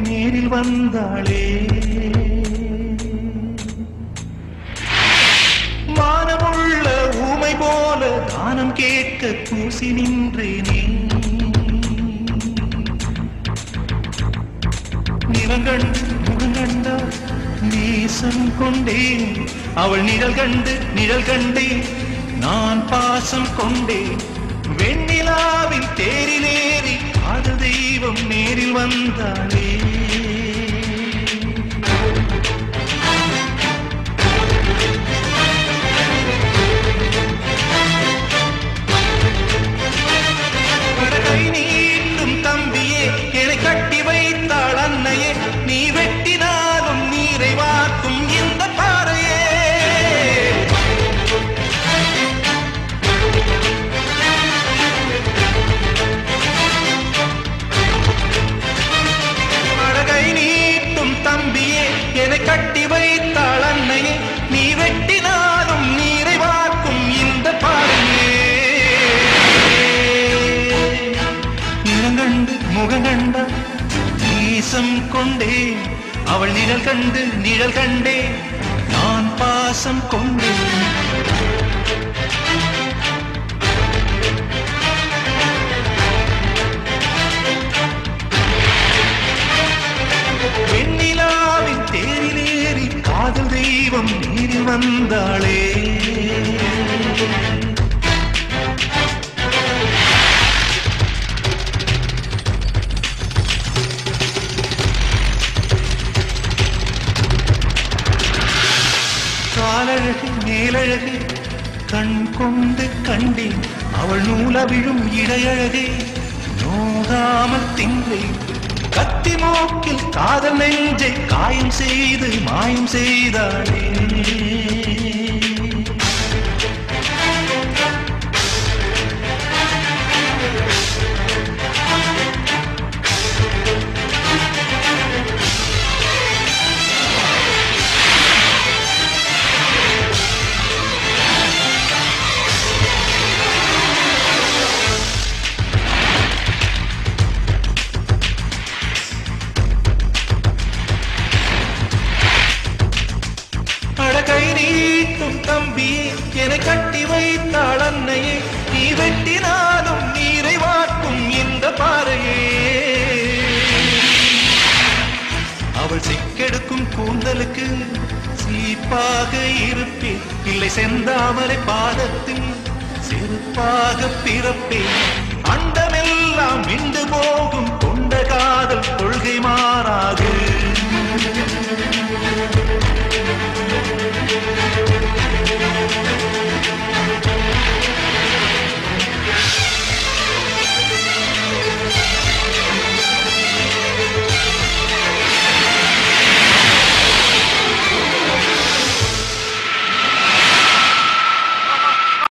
நேரில் வந்தாளே வானமுள்ள ஊமை போல தானம் கேட்க கூசி நின்றேனே நிறங்கண்டு முகங்கண்டா நேசம் கொண்டேன் அவள் நிழல் கண்டேன் நான் பாசம் கொண்டேன் வெண்ணிலாவின் தேரிலேறி அது தெய்வம் நேரில் வந்தாளே கை நீட்டும் தம்பியே என்னை கட்டி வைத்தாள் அன்னையே நீ வெட்டினாலும் நீரை வார்க்கும் இந்த பாறையே கை நீட்டும் தம்பியே என்னை கட்டி வைத்தாள் அன்னையே நீ வெட்டினாலும் நீரை வார்க்கும் இந்த பாறையே நிறங்கண்டு முகங்கண்ட நேசம் கொண்டேன் அவள் நிழல் கண்டேன் நான் பாசம் கொண்டேன் வெண்ணிலாவின் தேரிலேறி காதல் தெய்வம் நேரில் வந்தாளே காலழகு மேலழகு கண் கொண்டு கண்டேன் அவள் நூலவிழும் இடையழகே நோகாமல் தின்றேன் கத்தி மூக்கில் காதல் நெஞ்சை காயம் செய்து மாயம் செய்தாளே கை நீட்டும் தம்பி என்னை கட்டி வைத்தாள் அன்னையே நீ வெட்டினாலும் நீரை வார்க்கும் இந்த பாறையே அவள் சிக்கெடுக்கும் கூந்தலுக்கு சீப்பாக இருப்பேன் இல்லை செந்தாமரை பாதத்தில் செருப்பாக பிறப்பேன்